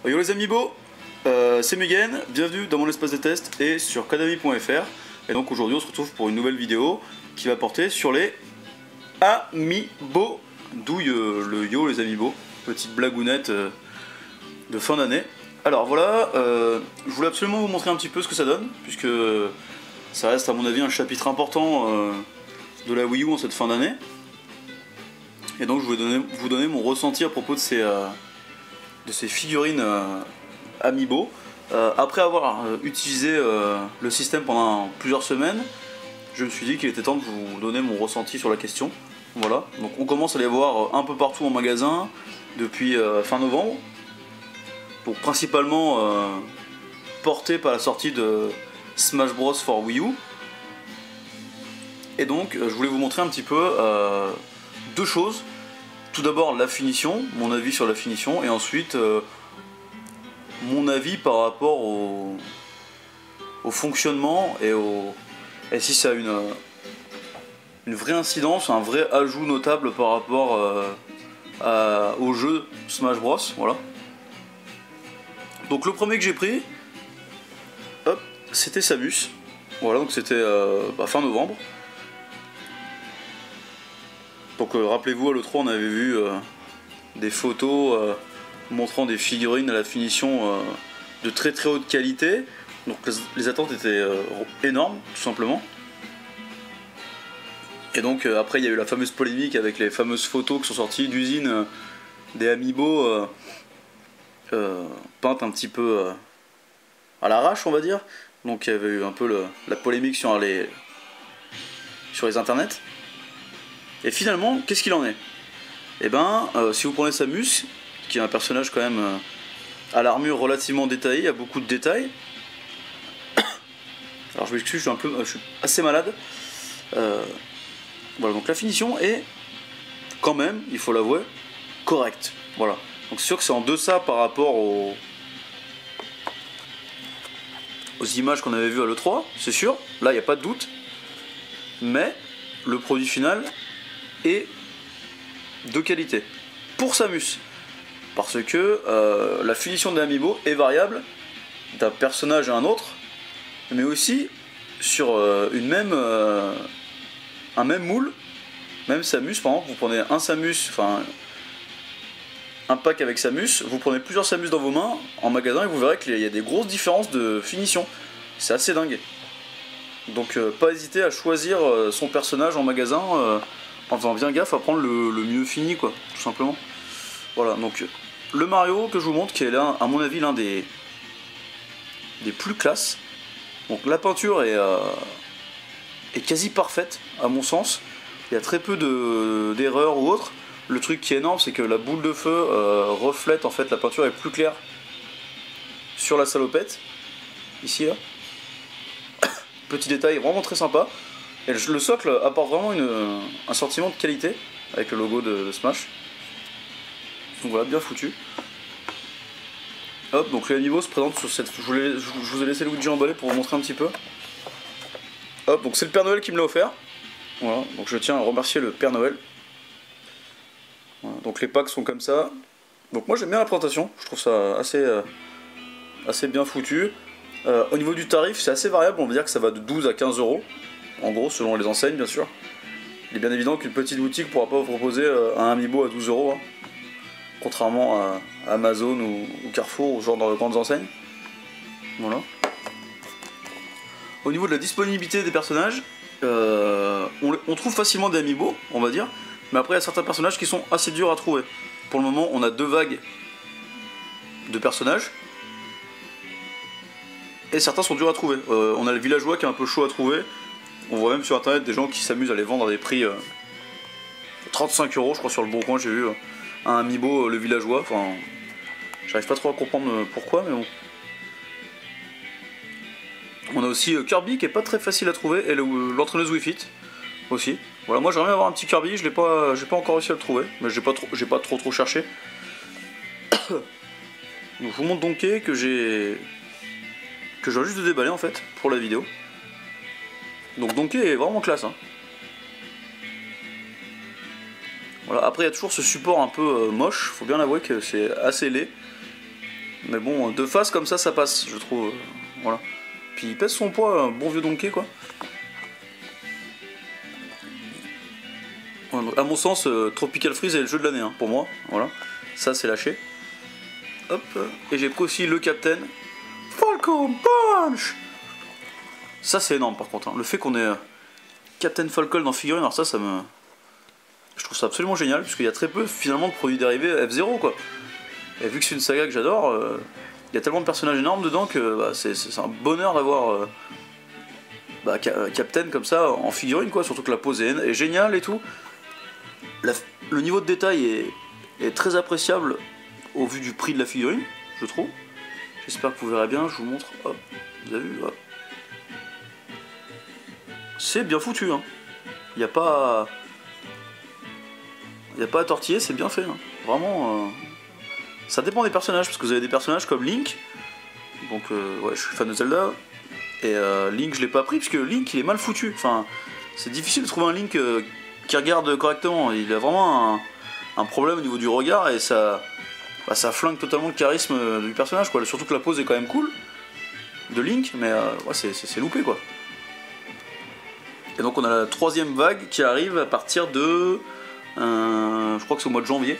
Yo les amiibo, c'est Megan, bienvenue dans mon espace de test et sur Kadami.fr. Et donc aujourd'hui on se retrouve pour une nouvelle vidéo qui va porter sur les amiibo. D'où le yo les amiibo, petite blagounette de fin d'année. Alors voilà, je voulais absolument vous montrer un petit peu ce que ça donne, puisque ça reste à mon avis un chapitre important de la Wii U en cette fin d'année. Et donc je voulais vous donner mon ressenti à propos de ces figurines amiibo. Après avoir utilisé le système pendant plusieurs semaines, je me suis dit qu'il était temps de vous donner mon ressenti sur la question. Voilà, donc on commence à les voir un peu partout en magasin depuis fin novembre. Donc principalement portés par la sortie de Smash Bros for Wii U. Et donc je voulais vous montrer un petit peu deux choses. Tout d'abord la finition, mon avis sur la finition, et ensuite mon avis par rapport au fonctionnement et si ça a une vraie incidence, un vrai ajout notable par rapport au jeu Smash Bros. Voilà. Donc le premier que j'ai pris, c'était Samus. Voilà, donc c'était fin novembre. Donc rappelez-vous, à l'E3 on avait vu des photos montrant des figurines à la finition de très très haute qualité. Donc les attentes étaient énormes, tout simplement. Et donc après il y a eu la fameuse polémique avec les fameuses photos qui sont sorties d'usine des amiibo peintes un petit peu à l'arrache, on va dire. Donc il y avait eu un peu la polémique sur les internets. Et finalement, qu'est-ce qu'il en est? Et ben, si vous prenez Samus, qui est un personnage quand même à l'armure relativement détaillée, il y a beaucoup de détails. Alors je m'excuse, je suis assez malade. Voilà, donc la finition est quand même, il faut l'avouer, correcte. Voilà. Donc c'est sûr que c'est en deçà par rapport aux images qu'on avait vues à l'E3, c'est sûr. Là, il n'y a pas de doute. Mais le produit final est de qualité pour Samus, parce que la finition des amiibo est variable d'un personnage à un autre, mais aussi sur un même moule. Même Samus, par exemple, vous prenez un Samus, enfin un pack avec Samus, vous prenez plusieurs Samus dans vos mains en magasin et vous verrez qu'il y a des grosses différences de finition. C'est assez dingue. Donc pas hésiter à choisir son personnage en magasin en faisant bien gaffe à prendre le mieux fini, quoi, tout simplement. Voilà, donc le Mario que je vous montre, qui est là, à mon avis, l'un des plus classes. Donc la peinture est quasi parfaite, à mon sens. Il y a très peu d'erreurs ou autres. Le truc qui est énorme, c'est que la boule de feu reflète, en fait, la peinture est plus claire sur la salopette. Ici, là. Petit détail vraiment très sympa. Et le socle apporte vraiment un sentiment de qualité avec le logo de Smash. Donc voilà, bien foutu. Hop, donc les amiibo se présentent sur cette... Je vous ai laissé le Luigi emballé pour vous montrer un petit peu. Hop, donc c'est le Père Noël qui me l'a offert. Voilà, donc je tiens à remercier le Père Noël. Voilà, donc les packs sont comme ça. Donc moi j'aime bien la présentation, je trouve ça assez bien foutu. Au niveau du tarif, c'est assez variable, on va dire que ça va de 12 à 15 €. En gros, selon les enseignes, bien sûr. Il est bien évident qu'une petite boutique ne pourra pas vous proposer un amiibo à 12 €, hein, contrairement à Amazon ou Carrefour, ou genre dans les grandes enseignes. Voilà. Au niveau de la disponibilité des personnages, on trouve facilement des amiibo, on va dire, mais après il y a certains personnages qui sont assez durs à trouver. Pour le moment, on a 2 vagues de personnages, et certains sont durs à trouver. On a le villageois qui est un peu chaud à trouver. On voit même sur internet des gens qui s'amusent à les vendre à des prix 35 €, je crois, sur le bon coin, j'ai vu un amiibo, le villageois. Enfin, j'arrive pas trop à comprendre pourquoi, mais bon. On a aussi Kirby qui est pas très facile à trouver, et l'entraîneuse Wii Fit aussi. Voilà, moi j'aimerais bien avoir un petit Kirby, j'ai pas encore réussi à le trouver, mais j'ai pas trop cherché. Donc je vous montre Donkey que j'ai juste de déballer en fait pour la vidéo. Donc Donkey est vraiment classe, hein. Voilà, après il y a toujours ce support un peu moche, faut bien avouer que c'est assez laid. Mais bon, de face comme ça passe, je trouve. Voilà. Puis il pèse son poids, un bon vieux Donkey quoi. Ouais, à mon sens, Tropical Freeze est le jeu de l'année, hein, pour moi. Voilà. Ça c'est lâché. Hop. Et j'ai pris aussi le Captain Falcon Punch. Ça c'est énorme par contre. Hein. Le fait qu'on ait Captain Falcon dans figurine, alors ça me... Je trouve ça absolument génial, puisqu'il y a très peu finalement de produits dérivés F0 quoi. Et vu que c'est une saga que j'adore, il y a tellement de personnages énormes dedans que bah, c'est un bonheur d'avoir Captain comme ça en figurine quoi, surtout que la pose est géniale et tout. Le niveau de détail est très appréciable au vu du prix de la figurine, je trouve. J'espère que vous verrez bien, je vous montre. Hop, vous avez vu, hop. C'est bien foutu, hein. Il n'y a pas... Il n'y a pas à tortiller, c'est bien fait. Hein. Vraiment... Ça dépend des personnages, parce que vous avez des personnages comme Link. Donc, ouais, je suis fan de Zelda. Et Link, je l'ai pas pris, parce que Link, il est mal foutu. Enfin, c'est difficile de trouver un Link qui regarde correctement. Il a vraiment un problème au niveau du regard, et ça flingue totalement le charisme du personnage, quoi. Surtout que la pose est quand même cool de Link, mais ouais, c'est loupé, quoi. Et donc on a la 3ème vague qui arrive à partir de... je crois que c'est au mois de janvier.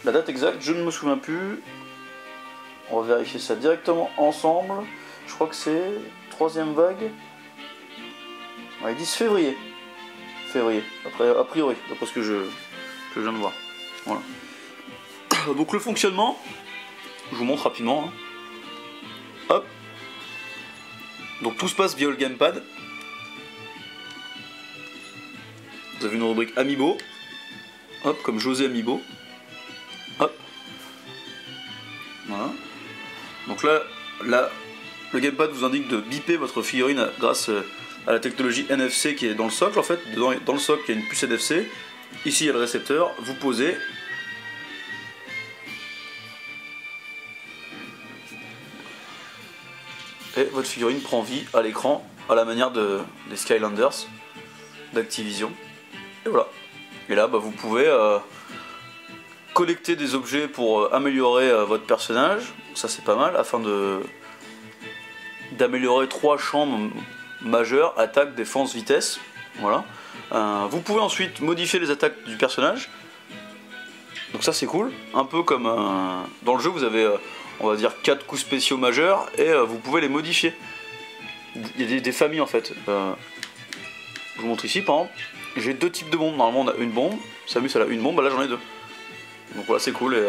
La date exacte, je ne me souviens plus. On va vérifier ça directement ensemble. Je crois que c'est 3ème vague. Ouais, ils disent février. Février, après, a priori, d'après ce que je viens de voir. Voilà. Donc le fonctionnement, je vous montre rapidement. Hein. Hop. Donc tout se passe via le gamepad. Vous avez une rubrique Amiibo. Hop, comme José Amiibo. Hop. Voilà. Donc là, le gamepad vous indique de biper votre figurine grâce à la technologie NFC qui est dans le socle en fait. Dans le socle, il y a une puce NFC. Ici, il y a le récepteur. Vous posez. Et votre figurine prend vie à l'écran à la manière des Skylanders d'Activision. Et voilà. Et là, bah, vous pouvez collecter des objets pour améliorer votre personnage. Ça, c'est pas mal, afin d'améliorer 3 champs majeurs, attaque, défense, vitesse. Voilà. Vous pouvez ensuite modifier les attaques du personnage. Donc ça, c'est cool. Un peu comme dans le jeu, vous avez, on va dire, 4 coups spéciaux majeurs et vous pouvez les modifier. Il y a des familles en fait. Je vous montre ici, par exemple. J'ai 2 types de bombes. Normalement, on a une bombe. Samus, elle a une bombe. Là, j'en ai 2. Donc voilà, c'est cool. Et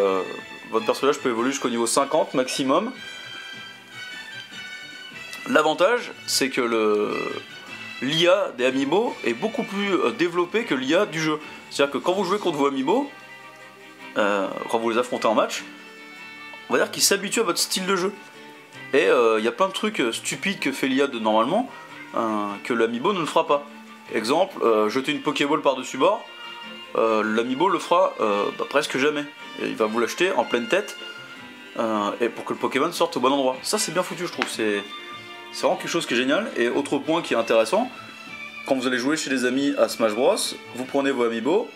votre personnage peut évoluer jusqu'au niveau 50 maximum. L'avantage, c'est que l'IA des Amiibo est beaucoup plus développée que l'IA du jeu. C'est-à-dire que quand vous jouez contre vos Amiibo, quand vous les affrontez en match, on va dire qu'ils s'habituent à votre style de jeu. Et il y a plein de trucs stupides que fait l'IA normalement, que l'Amiibo ne le fera pas. Exemple, jeter une Pokéball par-dessus bord, l'Amiibo le fera presque jamais. Et il va vous l'acheter en pleine tête, et pour que le Pokémon sorte au bon endroit. Ça c'est bien foutu, je trouve, c'est vraiment quelque chose qui est génial. Et autre point qui est intéressant, quand vous allez jouer chez des amis à Smash Bros, vous prenez vos Amiibo,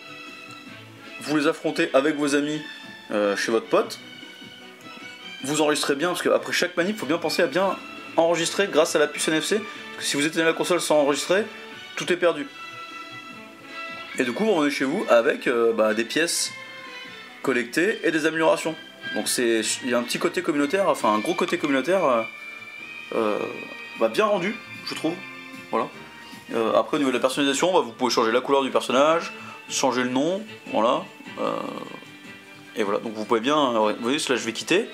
vous les affrontez avec vos amis chez votre pote, vous enregistrez bien, parce qu'après chaque manip, il faut bien penser à bien enregistrer grâce à la puce NFC, parce que si vous éteignez la console sans enregistrer, tout est perdu. Et du coup, vous revenez chez vous avec des pièces collectées et des améliorations. Donc il y a un petit côté communautaire, enfin un gros côté communautaire bien rendu, je trouve. Voilà. Après, au niveau de la personnalisation, vous pouvez changer la couleur du personnage, changer le nom, voilà. Et voilà, donc vous pouvez bien... vous voyez, là je vais quitter.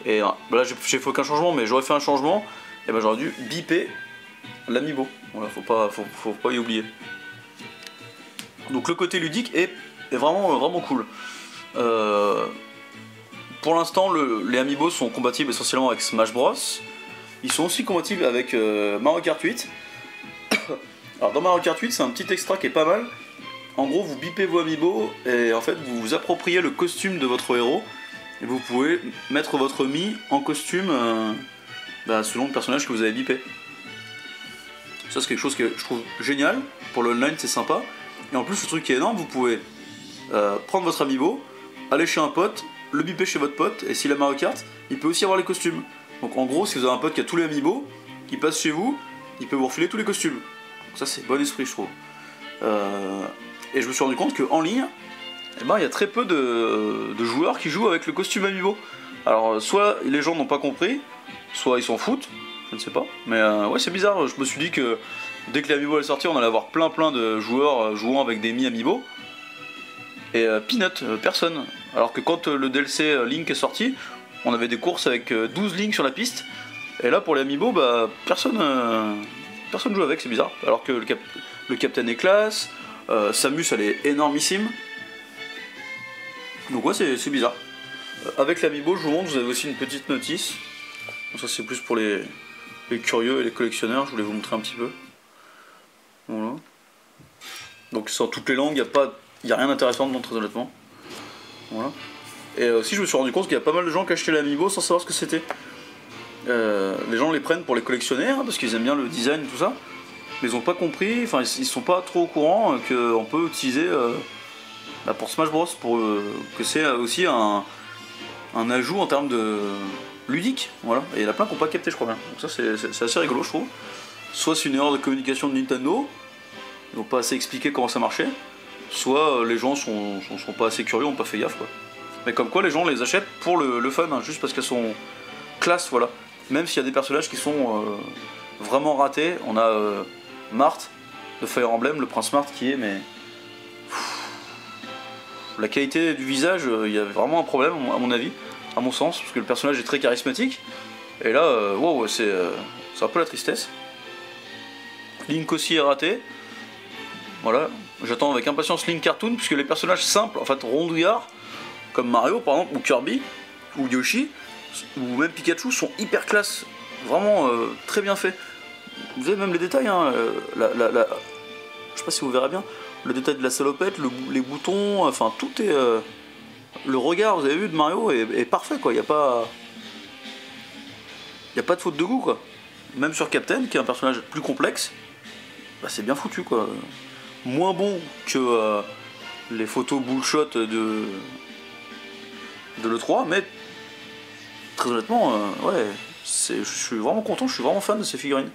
Et là j'ai fait aucun changement, mais j'aurais fait un changement, et ben j'aurais dû biper l'Amiibo. Voilà, faut pas y oublier. Donc le côté ludique est vraiment cool. Pour l'instant, les Amiibo sont compatibles essentiellement avec Smash Bros. Ils sont aussi compatibles avec Mario Kart 8. Alors dans Mario Kart 8, c'est un petit extra qui est pas mal. En gros, vous bipez vos Amiibo et en fait, vous vous appropriez le costume de votre héros et vous pouvez mettre votre Mi en costume selon le personnage que vous avez bipé. Ça, c'est quelque chose que je trouve génial. Pour le online, c'est sympa. Et en plus, le truc qui est énorme, vous pouvez prendre votre Amiibo, aller chez un pote le biper chez votre pote, et s'il a Mario Kart, il peut aussi avoir les costumes. Donc en gros, si vous avez un pote qui a tous les amiibo, qui passe chez vous, il peut vous refiler tous les costumes. Donc ça c'est bon esprit je trouve. Et je me suis rendu compte qu'en ligne, eh ben, il y a très peu de joueurs qui jouent avec le costume amiibo. Alors soit les gens n'ont pas compris, soit ils s'en foutent, je ne sais pas. Mais ouais c'est bizarre, je me suis dit que dès que l'amiibo allait sortir, on allait avoir plein de joueurs jouant avec des mi-amiibo. Et Peanut, personne. Alors que quand le DLC Link est sorti, on avait des courses avec 12 Link sur la piste. Et là pour les amiibo, bah personne joue avec, c'est bizarre. Alors que le Captain est classe, Samus elle est énormissime. Donc ouais c'est bizarre. Avec l'amiibo, je vous montre, vous avez aussi une petite notice. Donc ça c'est plus pour les curieux et les collectionneurs, je voulais vous montrer un petit peu. Voilà. Donc c'est en toutes les langues, il n'y a rien d'intéressant dedans très honnêtement. Voilà. Et aussi je me suis rendu compte qu'il y a pas mal de gens qui achetaient l'amiibo sans savoir ce que c'était. Les gens les prennent pour les collectionner hein, parce qu'ils aiment bien le design et tout ça. Mais ils n'ont pas compris, enfin ils sont pas trop au courant qu'on peut utiliser pour Smash Bros. Que c'est aussi un ajout en termes de ludique. Voilà. Et il y en a plein qui n'ont pas capté je crois bien. Donc ça c'est assez rigolo je trouve. Soit c'est une erreur de communication de Nintendo, ils n'ont pas assez expliqué comment ça marchait, soit les gens sont pas assez curieux, n'ont pas fait gaffe quoi. Mais comme quoi les gens les achètent pour le fun, hein, juste parce qu'elles sont classe voilà. Même s'il y a des personnages qui sont vraiment ratés, on a Marth de Fire Emblem, le prince Marth qui est mais... La qualité du visage, il y a vraiment un problème à mon avis, à mon sens, parce que le personnage est très charismatique, et là, wow, c'est un peu la tristesse. Link aussi est raté, voilà, j'attends avec impatience Link Cartoon, puisque les personnages simples, en fait rondouillards, comme Mario par exemple, ou Kirby, ou Yoshi, ou même Pikachu, sont hyper classe, vraiment très bien faits. Vous avez même les détails, hein, je sais pas si vous verrez bien, le détail de la salopette, les boutons, enfin tout est... le regard, vous avez vu, de Mario est parfait quoi, il n'y a pas... Il n'y a pas de faute de goût quoi. Même sur Captain, qui est un personnage plus complexe, bah, c'est bien foutu quoi. Moins bon que les photos bullshot de l'E3, mais très honnêtement, ouais, je suis vraiment content, je suis vraiment fan de ces figurines.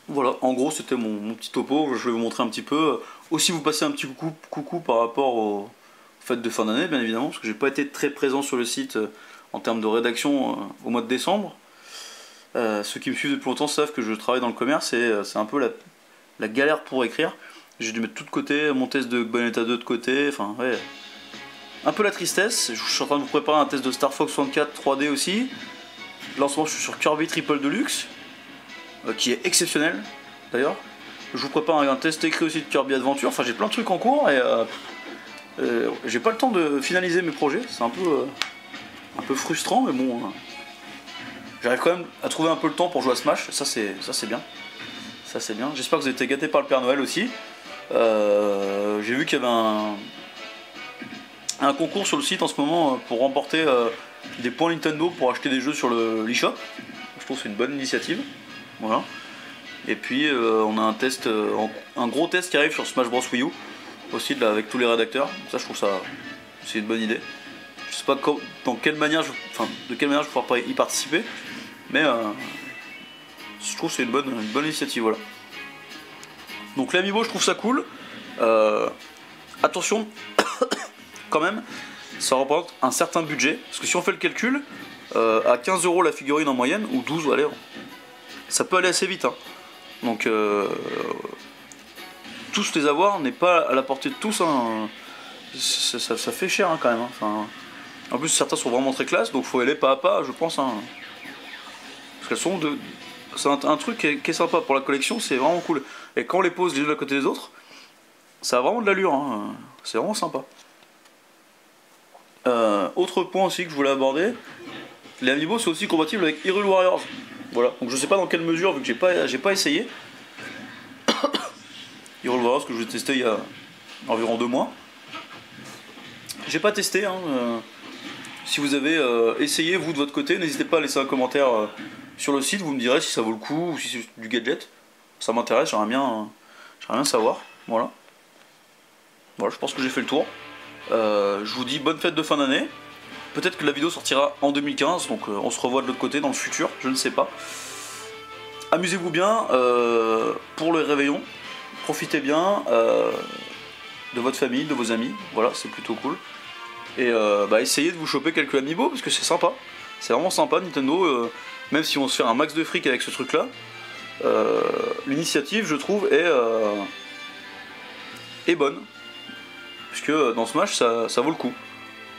Voilà, en gros c'était mon petit topo, je vais vous montrer un petit peu. Aussi vous passer un petit coucou par rapport aux fêtes de fin d'année bien évidemment, parce que j'ai pas été très présent sur le site en termes de rédaction au mois de décembre. Ceux qui me suivent depuis longtemps savent que je travaille dans le commerce et c'est un peu la galère pour écrire. J'ai dû mettre tout de côté, mon test de Bayonetta 2 de côté, enfin ouais. Un peu la tristesse, je suis en train de vous préparer un test de Star Fox 64 3D aussi. Là en ce moment je suis sur Kirby Triple Deluxe, qui est exceptionnel d'ailleurs. Je vous prépare un test écrit aussi de Kirby Adventure, enfin j'ai plein de trucs en cours et j'ai pas le temps de finaliser mes projets, c'est un peu frustrant mais bon, j'arrive quand même à trouver un peu le temps pour jouer à Smash, ça c'est bien. Ça c'est bien, j'espère que vous avez été gâtés par le Père Noël aussi. J'ai vu qu'il y avait un concours sur le site en ce moment pour remporter des points Nintendo pour acheter des jeux sur l'eShop. Je trouve que c'est une bonne initiative. Voilà. Et puis on a un gros test qui arrive sur Smash Bros Wii U aussi avec tous les rédacteurs. Ça je trouve ça c'est une bonne idée. Je sais pas de quelle manière je vais pouvoir y participer, mais je trouve que c'est une bonne initiative voilà. Donc l'amiibo je trouve ça cool. Attention quand même, ça représente un certain budget, parce que si on fait le calcul, à 15 € la figurine en moyenne, ou 12, allez, ça peut aller assez vite. Hein. Donc, tous les avoir n'est pas à la portée de tous. Hein. Ça fait cher hein, quand même. Hein. Enfin, en plus, certains sont vraiment très classe, donc faut aller pas à pas, je pense. Hein. Parce qu'elles sont de... C'est un truc qui est sympa pour la collection, c'est vraiment cool. Et quand on les pose les unes à côté des autres, ça a vraiment de l'allure. Hein. C'est vraiment sympa. Autre point aussi que je voulais aborder, les amiibo sont aussi compatibles avec Hyrule Warriors. Voilà, donc je sais pas dans quelle mesure vu que j'ai pas essayé. Hyrule Warriors que je vais tester il y a environ 2 mois. J'ai pas testé, hein. Si vous avez essayé vous de votre côté, n'hésitez pas à laisser un commentaire sur le site, vous me direz si ça vaut le coup ou si c'est du gadget. Ça m'intéresse, j'aimerais bien savoir. Voilà. Voilà, je pense que j'ai fait le tour. Je vous dis bonne fête de fin d'année. Peut-être que la vidéo sortira en 2015, donc on se revoit de l'autre côté dans le futur, je ne sais pas. Amusez-vous bien pour le réveillon. Profitez bien de votre famille, de vos amis. Voilà, c'est plutôt cool. Et essayez de vous choper quelques amiibo parce que c'est sympa. C'est vraiment sympa Nintendo, même si on se fait un max de fric avec ce truc là. L'initiative je trouve est bonne. Puisque dans Smash ça vaut le coup.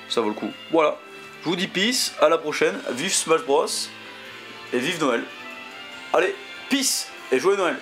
Ça vaut le coup. Voilà. Je vous dis peace, à la prochaine. Vive Smash Bros. Et vive Noël. Allez, peace et joyeux Noël.